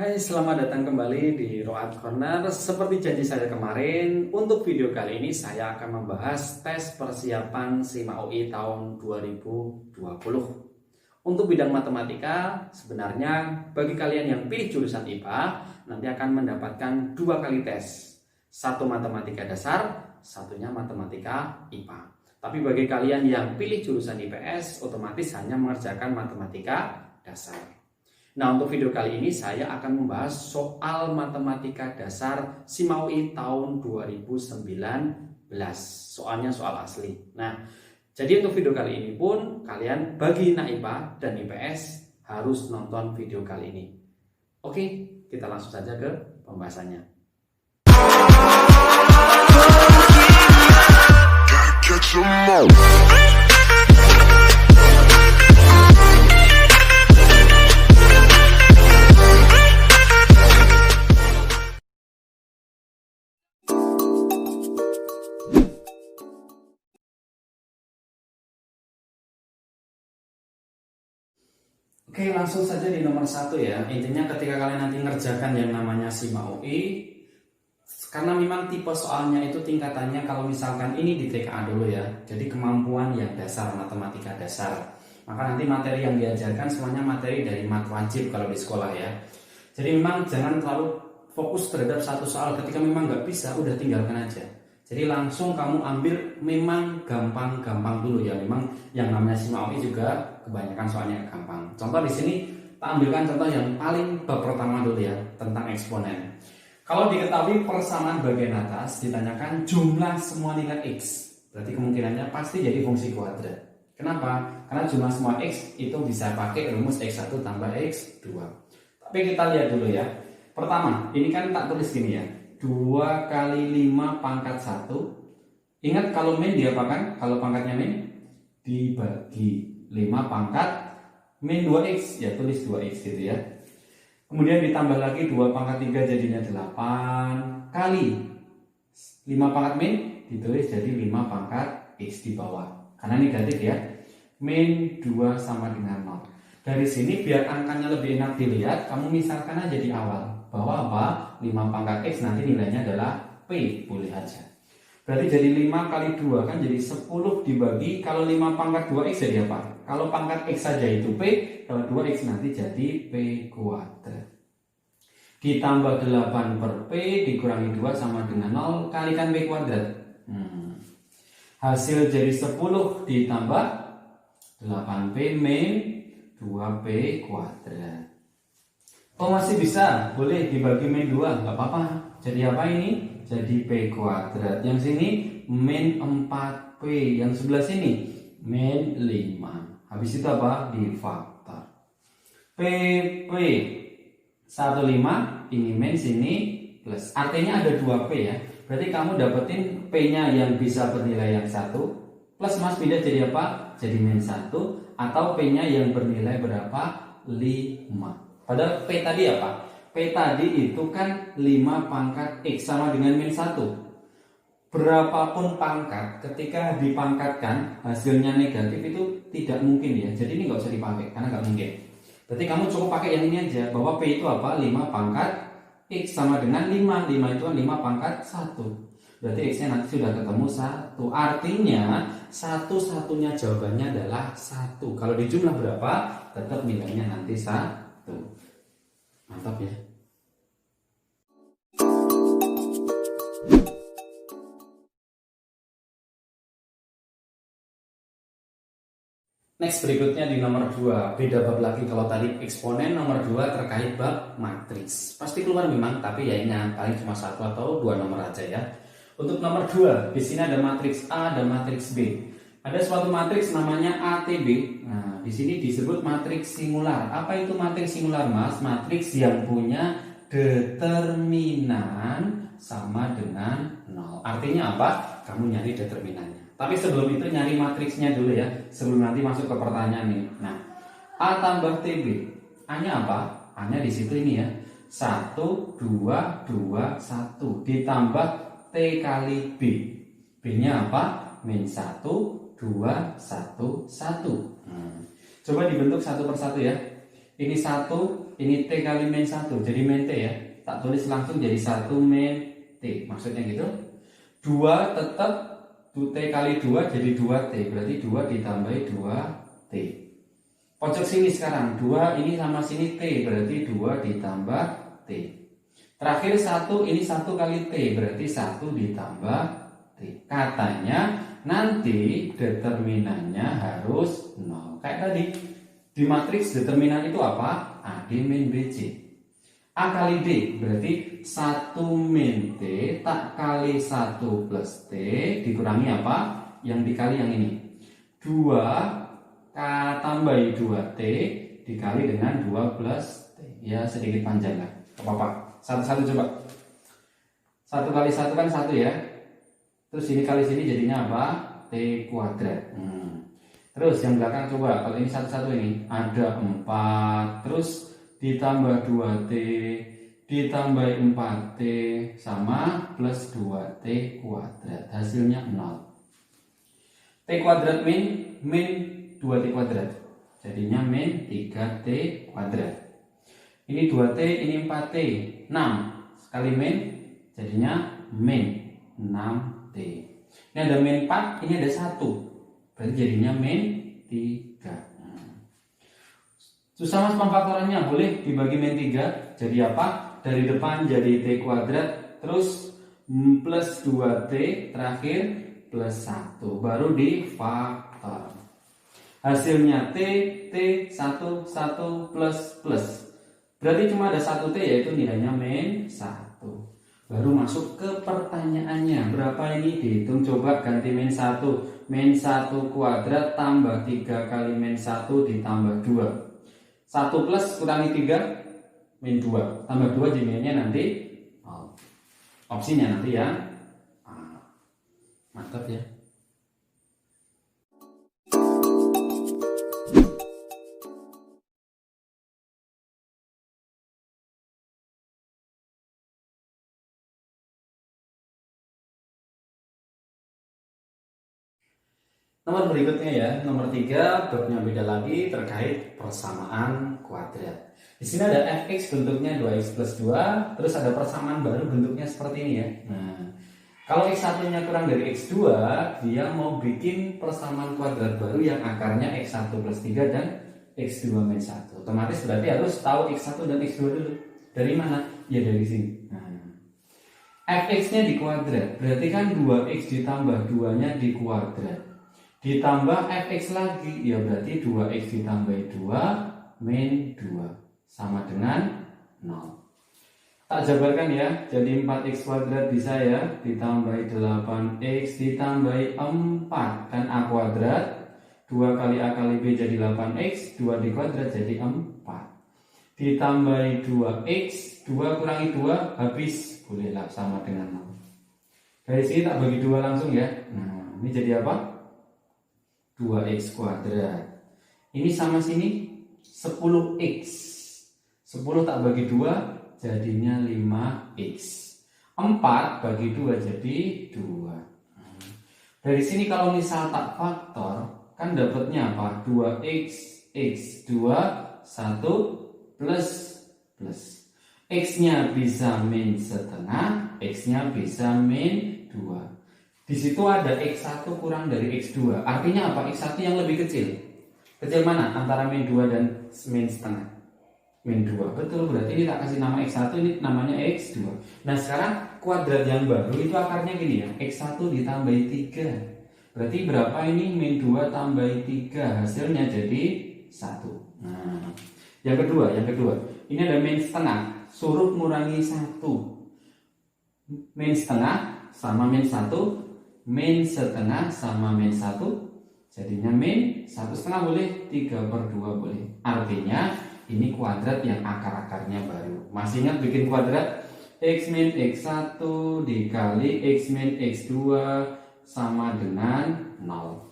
Hai, selamat datang kembali di Roat Corner. Seperti janji saya kemarin, untuk video kali ini saya akan membahas tes persiapan SIMA UI tahun 2020. Untuk bidang matematika, sebenarnya bagi kalian yang pilih jurusan IPA, nanti akan mendapatkan 2 kali tes. Satu matematika dasar, satunya matematika IPA. Tapi bagi kalian yang pilih jurusan IPS, otomatis hanya mengerjakan matematika dasar. Nah, untuk video kali ini saya akan membahas soal matematika dasar SIMA UI tahun 2019. Soalnya soal asli. Nah, jadi untuk video kali ini pun kalian bagi IPA dan IPS harus nonton video kali ini. Oke, kita langsung saja ke pembahasannya. Oke, langsung saja di nomor 1 ya. Intinya ketika kalian nanti ngerjakan yang namanya SIMA UI, karena memang tipe soalnya itu tingkatannya, kalau misalkan ini di TKA dulu ya, jadi kemampuan yang dasar, matematika dasar. Maka nanti materi yang diajarkan semuanya materi dari mat wajib kalau di sekolah ya. Jadi memang jangan terlalu fokus terhadap satu soal. Ketika memang nggak bisa, udah tinggalkan aja. Jadi langsung kamu ambil memang gampang-gampang dulu ya. Memang yang namanya SIMA UI juga kebanyakan soalnya gampang. Contoh di sini kita ambilkan contoh yang paling bab pertama dulu ya, tentang eksponen. Kalau diketahui persamaan bagian atas ditanyakan jumlah semua nilai x, berarti kemungkinannya pasti jadi fungsi kuadrat. Kenapa? Karena jumlah semua x itu bisa pakai rumus x1 tambah x2. Tapi kita lihat dulu ya. Pertama, ini kan tak tulis gini ya, 2 kali 5 pangkat 1. Ingat kalau min diapakan? Kalau pangkatnya min dibagi 5 pangkat min 2x, ya tulis 2x gitu ya. Kemudian ditambah lagi 2 pangkat 3 jadinya 8 kali 5 pangkat min ditulis jadi 5 pangkat x di bawah. Karena negatif ya. Min 2 sama dengan 0. Dari sini biar angkanya lebih enak dilihat, kamu misalkan aja di awal bahwa apa? 5 pangkat x nanti nilainya adalah p, boleh aja. Berarti jadi 5 kali 2 kan jadi 10 dibagi, kalau 5 pangkat 2x jadi apa? Kalau pangkat x saja itu p, kalau 2x nanti jadi p kuadrat. Ditambah 8 per p dikurangi 2 sama dengan 0, kalikan p kuadrat. Hasil jadi 10 ditambah 8p min 2p kuadrat. Oh masih bisa, boleh dibagi min 2, nggak apa-apa. Jadi apa ini? Jadi p kuadrat. Yang sini min 4p, yang sebelah sini min 5. Habis itu apa? Difaktor. PP 15, ini min, sini plus. Artinya ada 2p ya. Berarti kamu dapetin p-nya yang bisa bernilai yang 1 plus mas pindah jadi apa? Jadi min 1, atau p-nya yang bernilai berapa? 5. Padahal P tadi apa? P tadi itu kan 5 pangkat X sama dengan min 1. Berapapun pangkat, ketika dipangkatkan hasilnya negatif itu tidak mungkin ya. Jadi ini nggak usah dipakai, karena nggak mungkin. Berarti kamu cukup pakai yang ini aja, bahwa P itu apa? 5 pangkat X sama dengan 5. 5 itu kan 5 pangkat 1. Berarti X-nya nanti sudah ketemu 1. Artinya satu-satunya jawabannya adalah 1. Kalau di jumlah berapa, tetap nilainya nanti 1. Mantap ya. Next, berikutnya di nomor 2. Beda bab lagi, kalau tadi eksponen, nomor 2 terkait bab matriks. Pasti keluar memang, tapi ya ingat paling cuma 1 atau 2 nomor aja ya. Untuk nomor 2, di sini ada matriks A dan matriks B. Ada suatu matriks namanya ATB. Nah, di sini disebut matriks singular. Apa itu matriks singular, Mas? Matriks yang punya determinan sama dengan 0. Artinya apa? Kamu nyari determinannya. Tapi sebelum itu nyari matriksnya dulu ya. Sebelum nanti masuk ke pertanyaan nih. Nah, A tambah TB. A-nya apa? A-nya di situ ini ya. 1, 2, 2, 1. Ditambah T kali B. B-nya apa? Min 1, 2, 1, 1. Coba dibentuk satu persatu ya. Ini 1, ini T kali min 1, jadi min T ya. Tak tulis langsung jadi 1 min T, maksudnya gitu. 2 tetap 2T kali 2 jadi 2T, berarti 2 ditambahi 2T. Pojok sini sekarang, 2 ini sama sini T, berarti 2 ditambah T. Terakhir 1, ini 1 kali T, berarti 1 ditambah T. Katanya nanti determinannya harus 0. Kayak tadi, di matriks determinan itu apa? AD min BC. A kali D, berarti 1 min T tak kali 1 plus T dikurangi apa? Yang dikali yang ini. 2 tambahi 2T dikali dengan 2 plus T. Ya sedikit panjang lah, gak apa-apa. Satu-satu coba. 1 kali 1 kan 1 ya. Terus ini kali sini jadinya apa? T kuadrat. Terus yang belakang coba. Kalau ini satu-satu ini ada 4. Terus ditambah 2T ditambah 4T sama plus 2T kuadrat. Hasilnya 0. T kuadrat min 2T kuadrat. Jadinya min 3T kuadrat. Ini 2T, ini 4T, 6 sekali min, jadinya min 6T. Ini ada min 4, ini ada 1, berarti jadinya min 3. Susah mas pemfaktorannya, boleh dibagi min 3, jadi apa? Dari depan jadi T kuadrat, terus plus 2T, terakhir plus 1, baru difaktor. Hasilnya T, 1, 1, plus. Berarti cuma ada 1T, yaitu nilainya min 1. Baru masuk ke pertanyaannya. Berapa ini? Dihitung coba, ganti min 1. Min 1 kuadrat tambah 3 kali min 1 ditambah 2. 1 plus kurangi 3, min 2. Tambah 2 jadinya nanti opsinya nanti ya. Mantap ya. Nomor berikutnya ya, nomor 3, babnya beda lagi terkait persamaan kuadrat. Di sini ada fx bentuknya 2x plus 2, terus ada persamaan baru bentuknya seperti ini ya. Nah, kalau x1-nya kurang dari x2, dia mau bikin persamaan kuadrat baru yang akarnya x1 plus 3 dan x2 min 1. Otomatis berarti harus tahu x1 dan x2 dulu. Dari mana? Ya dari sini. Nah, fx-nya di kuadrat, berarti kan 2x ditambah 2-nya di kuadrat. Ditambah fx lagi, ya berarti 2x ditambah 2 min 2 sama dengan 0. Tak jabarkan ya, jadi 4x kuadrat bisa ya, ditambah 8x ditambah 4, kan a kuadrat, 2 kali a kali b jadi 8x, 2 di kuadrat jadi 4. Ditambah 2x, 2 kurangi 2 habis, bolehlah sama dengan 0. Dari sini tak bagi 2 langsung ya. Nah, ini jadi apa? 2x kuadrat. Ini sama sini 10x. 10 tak bagi 2 jadinya 5x. 4 bagi 2 jadi 2. Dari sini kalau misal tak faktor, kan dapatnya apa? 2x x2 1 plus. X-nya bisa min setengah, X-nya bisa min 2. Di situ ada X1 kurang dari X2. Artinya apa? X1 yang lebih kecil. Kecil mana? Antara min 2 dan min setengah. Min 2. Betul, berarti ini tak kasih nama X1, ini namanya X2. Nah sekarang kuadrat yang baru itu akarnya gini ya. X1 ditambahi 3. Berarti berapa ini? Min 2 tambahi 3. Hasilnya jadi 1. Nah, yang kedua. Ini ada min setengah. Suruh ngurangi 1. Min setengah sama min 1. Min setengah sama min 1, jadinya min 1,5 boleh, 3/2 boleh. Artinya ini kuadrat yang akar-akarnya baru. Masih ingat bikin kuadrat? X min x1 dikali x min x2 sama dengan 0.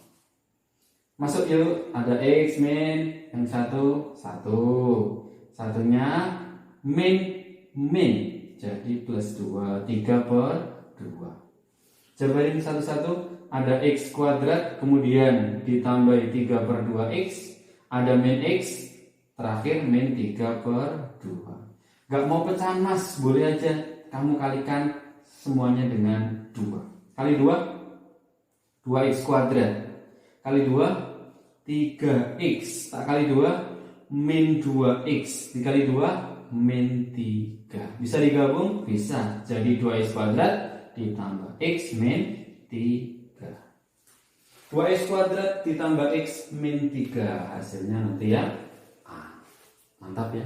Masuk yuk, ada x min yang 1, 1. Satunya min jadi plus 2, 3/2. Jabarin satu-satu, ada x kuadrat, kemudian ditambah 3/2x, ada min x, terakhir min 3/2. 2. Gak mau pecahan mas, boleh aja kamu kalikan semuanya dengan 2. Kali 2, 2x kuadrat. Kali 2, 3x. Tak kali 2, min 2x. Dikali 2, min 3. Bisa digabung? Bisa. Jadi 2x kuadrat ditambah x min 3. 2x kuadrat ditambah x min 3. Hasilnya nanti ya A. Mantap ya.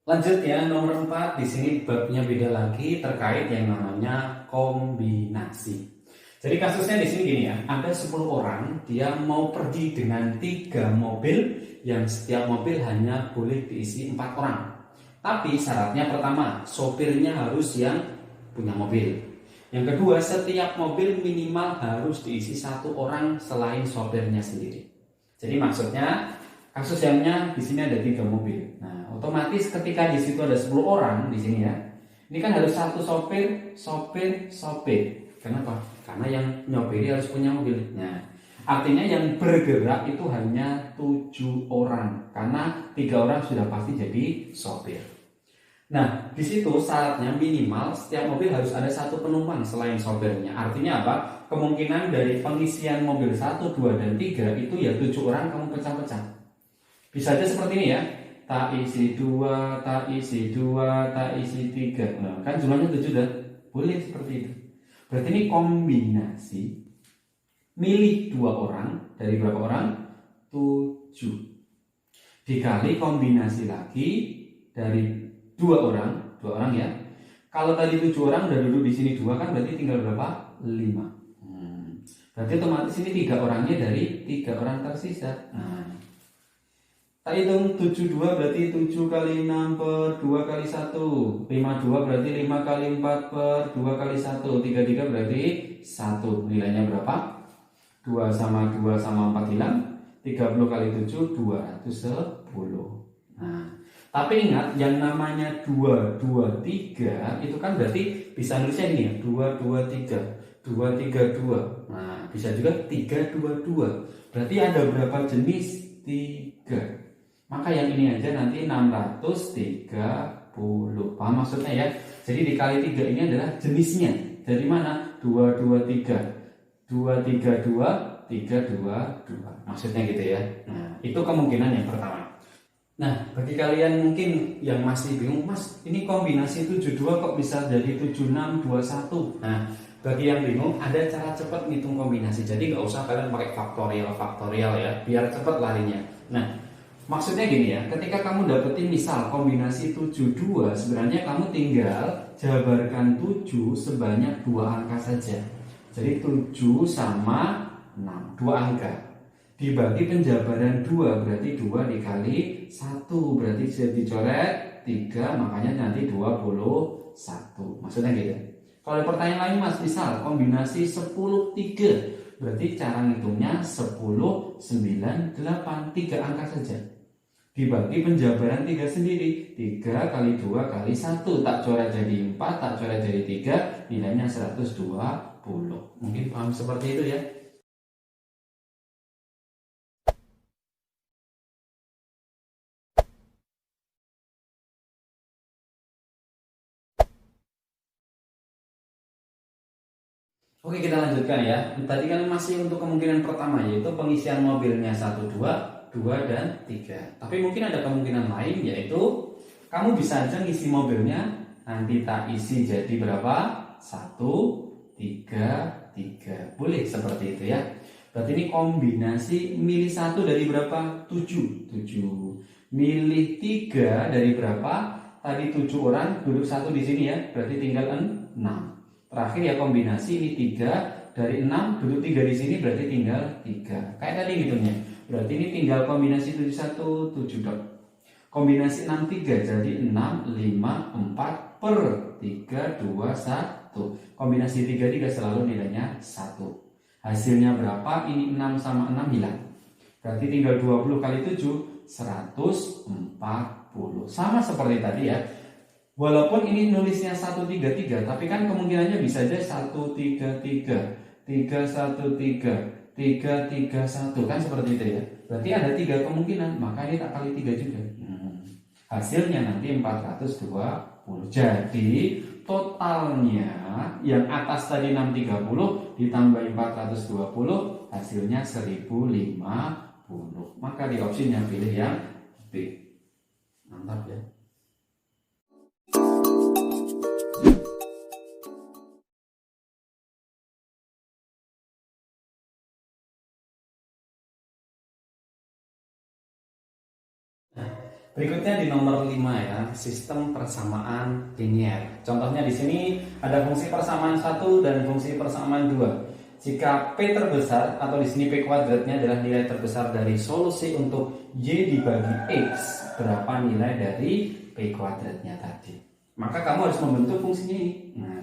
Lanjut ya, nomor 4. Di sini babnya beda lagi terkait yang namanya kombinasi. Jadi kasusnya di sini gini ya, ada 10 orang, dia mau pergi dengan 3 mobil yang setiap mobil hanya boleh diisi 4 orang. Tapi syaratnya pertama, sopirnya harus yang punya mobil. Yang kedua, setiap mobil minimal harus diisi 1 orang selain sopirnya sendiri. Jadi maksudnya kasus yang di sini ada 3 mobil. Nah, otomatis ketika di situ ada 10 orang di sini ya, ini kan harus 1 sopir. Kenapa? Karena yang nyopiri harus punya mobil. Nah, artinya yang bergerak itu hanya 7 orang, karena 3 orang sudah pasti jadi sopir. Nah, di situ syaratnya minimal setiap mobil harus ada 1 penumpang selain sopirnya. Artinya apa? Kemungkinan dari pengisian mobil 1, 2, dan 3 itu ya 7 orang kamu pecah-pecah. Bisa aja seperti ini ya. Tak isi 2, tak isi 2, tak isi 3. Nah, kan jumlahnya 7 dah. Boleh seperti itu. Berarti ini kombinasi. Milih 2 orang. Dari berapa orang? 7. Dikali kombinasi lagi dari 2 orang. 2 orang ya. Kalau tadi 7 orang udah duduk di sini 2 kan berarti tinggal berapa? 5. Berarti otomatis ini 3 orangnya dari 3 orang tersisa. Nah, tak hitung 72 berarti 7 kali 6 per 2 kali 1. 52 berarti 5 kali 4 per 2 kali 1. 33 berarti 1. Nilainya berapa? 2 sama 2 sama 4 hilang. 30 kali 7 210. Nah, tapi ingat yang namanya 2, 2, 3 itu kan berarti bisa nulisnya ini ya, 2, 2, 3, 2, 3, 2. Nah, bisa juga 3, 2, 2. Berarti ada berapa jenis? 3. Maka yang ini aja nanti 630. Paham maksudnya ya? Jadi dikali 3 ini adalah jenisnya. Dari mana? 2, 2, 3. 2, 3, 2, 3, 2, 2. Maksudnya gitu ya. Nah, itu kemungkinan yang pertama. Nah, bagi kalian mungkin yang masih bingung, Mas, ini kombinasi 72 kok bisa jadi 7621. Nah, bagi yang bingung, ada cara cepat ngitung kombinasi. Jadi nggak usah kalian pakai faktorial ya, biar cepat larinya. Nah, maksudnya gini ya, ketika kamu dapetin misal kombinasi 72, sebenarnya kamu tinggal jabarkan 7 sebanyak 2 angka saja. Jadi 7 sama 6, 2 angka. Dibagi penjabaran 2, berarti 2 dikali 1, berarti bisa dicoret 3, makanya nanti 21. Maksudnya gitu. Kalau pertanyaan lain Mas, misal kombinasi 10, 3, berarti cara ngitungnya 10, 9, 8, 3 angka saja. Dibagi penjabaran 3 sendiri, 3 kali 2 kali 1, tak coret jadi 4, tak coret jadi 3, nilainya 120. Mungkin paham seperti itu ya. Oke, kita lanjutkan ya. Tadi kan masih untuk kemungkinan pertama, yaitu pengisian mobilnya 1, 2, 2, dan 3. Tapi mungkin ada kemungkinan lain, yaitu kamu bisa aja ngisi mobilnya, nanti tak isi jadi berapa? 1, 3, 3. Boleh seperti itu ya. Berarti ini kombinasi milih 1 dari berapa? 7. Milih 3 dari berapa? Tadi 7 orang, duduk 1 di sini ya. Berarti tinggal 6. Terakhir ya kombinasi ini 3 dari 6, duduk 3 di sini berarti tinggal 3. Kayak tadi gitunya. Berarti ini tinggal kombinasi 71, 7 dot. Kombinasi 63 jadi 6, 5, 4 per 3, 2, 1. Kombinasi 3 selalu nilainya 1. Hasilnya berapa? Ini 6 sama 6 hilang. Berarti tinggal 20 kali 7, 140. Sama seperti tadi ya. Walaupun ini nulisnya 133, tapi kan kemungkinannya bisa aja 133, 313, 331, kan seperti itu ya. Berarti ada 3 kemungkinan, maka ini tak kali 3 juga. Hasilnya nanti 420. Jadi totalnya yang atas tadi 630 ditambah 420 hasilnya 1050. Maka di opsinya pilih yang B. Mantap ya. Berikutnya di nomor 5 ya, sistem persamaan linier. Contohnya di sini ada fungsi persamaan 1 dan fungsi persamaan 2. Jika P terbesar atau di sini P kuadratnya adalah nilai terbesar dari solusi untuk Y dibagi X, berapa nilai dari P kuadratnya tadi? Maka kamu harus membentuk fungsinya ini. Nah,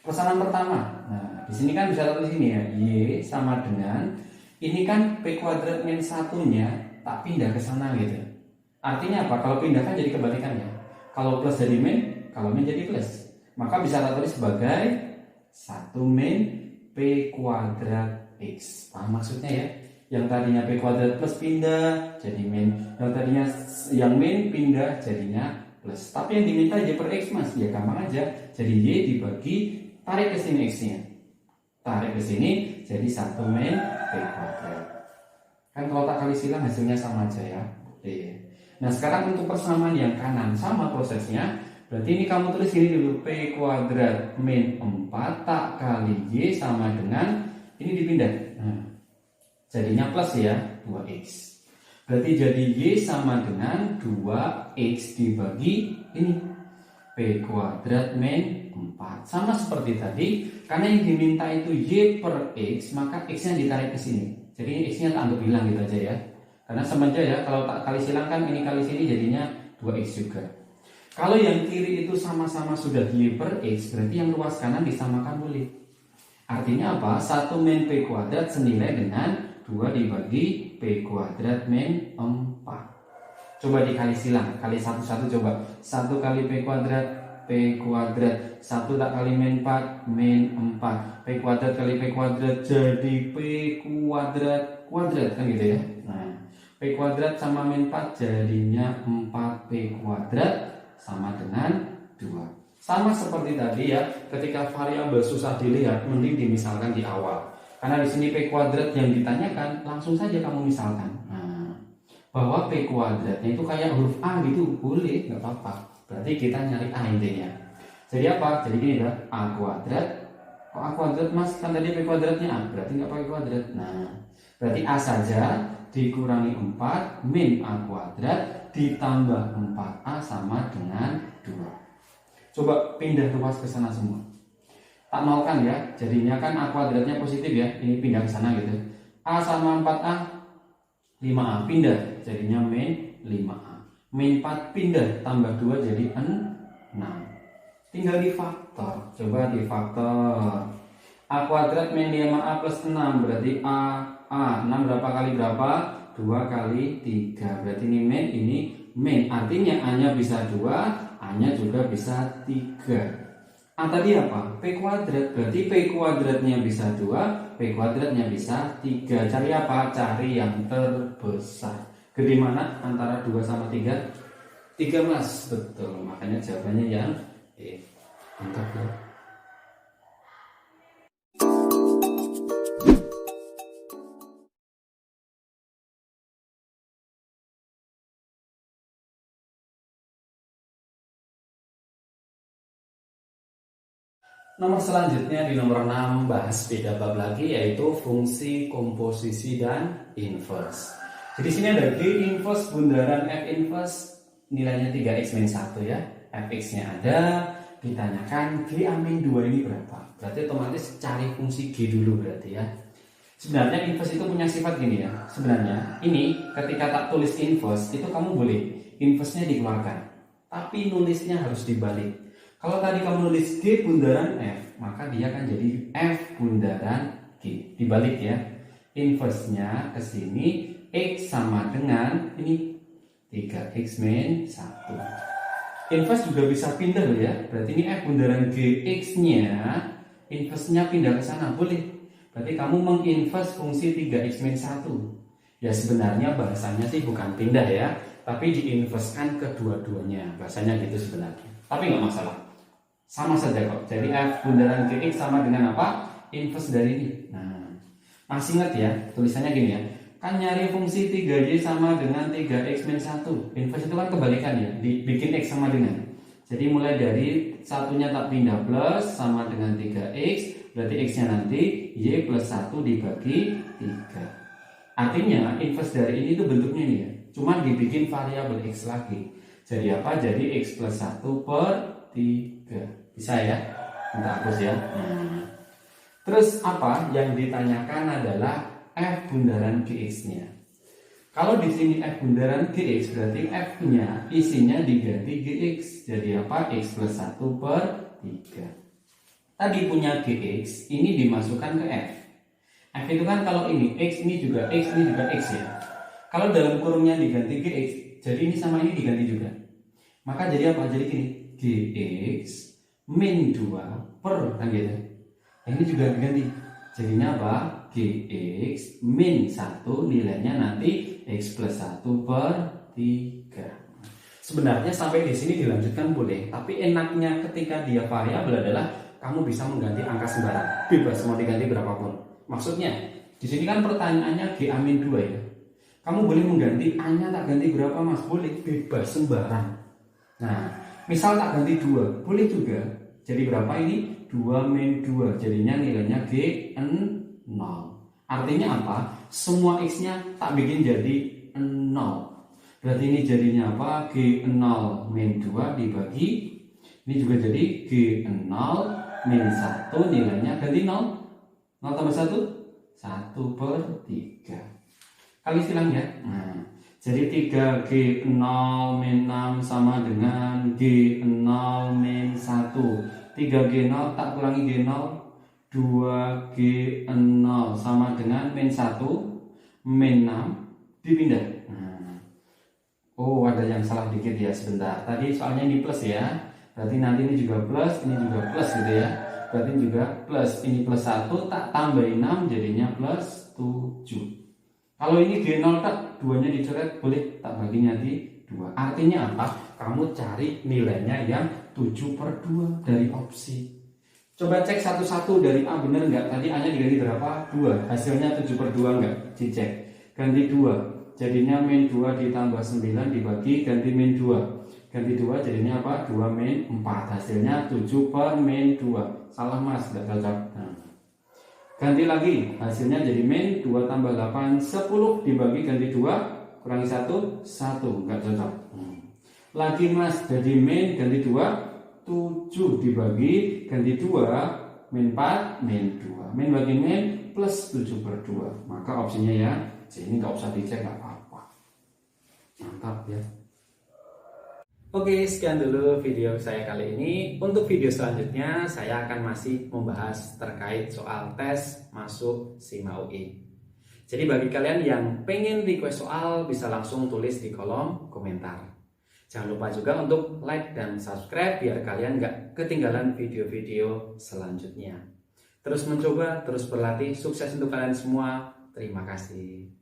persamaan pertama. Nah, di sini kan bisa tulis ini ya, Y sama dengan ini kan P kuadrat min 1-nya tak pindah ke sana gitu. Artinya apa? Kalau pindah kan jadi kebalikannya. Kalau plus jadi min, kalau min jadi plus. Maka bisa kita tulis sebagai 1 min P kuadrat X. Paham maksudnya ya? Yang tadinya P kuadrat plus pindah jadi min. Yang tadinya yang min pindah jadinya plus. Tapi yang diminta Y per X mas, ya gampang aja. Jadi Y dibagi, tarik ke sini X-nya. Tarik ke sini jadi 1 min P kuadrat. Kan kalau tak kali silang hasilnya sama aja ya. Oke. Nah sekarang untuk persamaan yang kanan sama prosesnya. Berarti ini kamu tulis ini dulu, P kuadrat min 4 tak kali Y sama dengan ini dipindah. Nah, jadinya plus ya 2X. Berarti jadi Y sama dengan 2X dibagi ini P kuadrat min 4. Sama seperti tadi, karena yang diminta itu Y per X, maka X-nya ditarik ke sini. Jadi X-nya tak anggap hilang gitu aja ya. Karena sama aja ya, kalau tak kali silang kan ini kali sini jadinya 2X juga. Kalau yang kiri itu sama-sama sudah Y per X, berarti yang luas kanan disamakan boleh. Artinya apa? 1 min P kuadrat senilai dengan 2 dibagi P kuadrat min 4. Coba dikali silang, kali satu-satu coba. 1 kali P kuadrat, P kuadrat. 1 tak kali min 4, min 4. P kuadrat kali P kuadrat jadi P kuadrat kuadrat, kan gitu ya. Nah, P kuadrat sama min 4 jadinya 4P kuadrat sama dengan 2. Sama seperti tadi ya, ketika variabel susah dilihat, mending dimisalkan di awal. Karena di sini P kuadrat yang ditanyakan, langsung saja kamu misalkan. Nah, bahwa P kuadratnya itu kayak huruf A gitu, boleh, nggak apa-apa. Berarti kita nyari A intinya. Jadi apa? Jadi ini adalah A kuadrat. Kok A kuadrat mas? Kan tadi P kuadratnya A, berarti nggak pakai kuadrat. Nah, berarti A saja dikurangi 4 min A kuadrat ditambah 4A sama dengan 2. Coba pindah ruas ke sana semua. Tak nolkan ya, jadinya kan A kuadratnya positif ya, ini pindah ke sana gitu. A sama 4A, 5A pindah, jadinya min 5A. Min 4 pindah, tambah 2 jadi 6. Tinggal difaktor, coba difaktor. A kuadrat min 5A plus 6, berarti A 6 berapa kali berapa? 2 kali 3. Berarti ini min. Artinya A-nya bisa 2, A-nya juga bisa 3. A tadi apa? P kuadrat. Berarti P kuadratnya bisa 2, P kuadratnya bisa 3. Cari apa? Cari yang terbesar. Gede mana antara 2 sama 3? 3 mas. Betul. Makanya jawabannya yang E. Mantap ya. Nomor selanjutnya di nomor 6 bahas beda bab lagi, yaitu fungsi komposisi dan inverse. Jadi sini ada G inverse bundaran F inverse nilainya 3x min 1 ya. Fx-nya ada, ditanyakan G min 2 ini berapa. Berarti otomatis cari fungsi G dulu berarti ya. Sebenarnya inverse itu punya sifat gini ya. Sebenarnya ini ketika tak tulis inverse itu kamu boleh inverse-nya dikeluarkan, tapi nulisnya harus dibalik. Kalau tadi kamu nulis G bundaran F, maka dia akan jadi F bundaran G. Dibalik ya. Inverse-nya ke sini, X sama dengan ini 3x min 1. Inverse juga bisa pindah loh ya. Berarti ini F bundaran GX-nya, inverse-nya pindah ke sana, boleh. Berarti kamu menginverse fungsi 3x min 1. Ya sebenarnya bahasanya sih bukan pindah ya, tapi diinversekan kedua-duanya. Bahasanya gitu sebenarnya. Tapi nggak masalah. Sama saja kok. Jadi F bundaran GX sama dengan apa? Inverse dari ini. Nah, masih ingat ya, tulisannya gini ya. Kan nyari fungsi 3y sama dengan 3x min 1. Inverse itu kan kebalikan ya, dibikin x sama dengan. Jadi mulai dari satunya tak pindah plus sama dengan 3x, berarti x-nya nanti y plus 1 dibagi 3. Artinya inverse dari ini tuh bentuknya ini ya, cuma dibikin variabel x lagi. Jadi apa? Jadi x plus 1 per 3. Bisa ya? Kita hapus ya. Terus apa yang ditanyakan adalah F bundaran GX-nya. Kalau di sini F bundaran GX berarti F-nya isinya diganti GX. Jadi apa? X plus 1 per 3. Tadi punya GX, ini dimasukkan ke F. F itu kan kalau ini X, ini juga X, ini juga X ya. Kalau dalam kurungnya diganti GX, jadi ini sama ini diganti juga. Maka jadi apa? Jadi gini, GX min 2 per, kan gitu. Ini juga diganti. Jadinya apa? GX min 1 nilainya nanti X plus 1 per 3. Sebenarnya sampai di sini dilanjutkan boleh, tapi enaknya ketika dia variabel adalah kamu bisa mengganti angka sembarang, bebas mau diganti berapapun. Maksudnya, di sini kan pertanyaannya G min 2 ya. Kamu boleh mengganti A-nya tak ganti berapa Mas? Boleh, bebas sembarang. Nah, misal tak ganti 2, boleh juga. Jadi berapa ini? 2 min 2, jadinya nilainya G0. Artinya apa? Semua X-nya tak bikin jadi 0. Berarti ini jadinya apa? G0 min 2 dibagi, ini juga jadi G0 min 1 nilainya ganti 0. 0 tambah 1? 1 per 3. Kali silang ya. Nah, jadi 3G0 min 6 sama dengan G0 min 1. 3G0 tak kurangi G0, 2G0 sama dengan min 1 min 6 dipindah. Oh, ada yang salah dikit ya, sebentar. Tadi soalnya ini plus ya, berarti nanti ini juga plus, ini juga plus gitu ya. Berarti juga plus, ini plus 1 tak tambahin 6 jadinya plus 7. Kalau ini G0 tak, 2-nya dicoret, boleh tak bagi nanti 2. Artinya apa? Kamu cari nilainya yang 7 per 2 dari opsi. Coba cek satu-satu dari A bener nggak? Tadi A nya diganti berapa? 2. Hasilnya 7 per 2 nggak? Dicek. Ganti 2. Jadinya min 2 ditambah 9 dibagi ganti min 2. Ganti 2 jadinya apa? 2 min 4. Hasilnya 7 per min 2. Salah Mas, nggak cocok. Nah. Ganti lagi. Hasilnya jadi min 2 tambah 8, 10 dibagi ganti 2. Kurangi 1, 1. Nggak cocok. Lagi Mas, jadi min ganti 2. 7 dibagi ganti 2 min 4 min 2 min bagi min plus 7 per 2. Maka opsinya ya ini nggak usah dicek, nggak apa-apa. Mantap ya. Oke, sekian dulu video saya kali ini. Untuk video selanjutnya saya akan masih membahas terkait soal tes masuk SIMA UI. Jadi bagi kalian yang pengen request soal bisa langsung tulis di kolom komentar. Jangan lupa juga untuk like dan subscribe biar kalian nggak ketinggalan video-video selanjutnya. Terus mencoba, terus berlatih. Sukses untuk kalian semua. Terima kasih.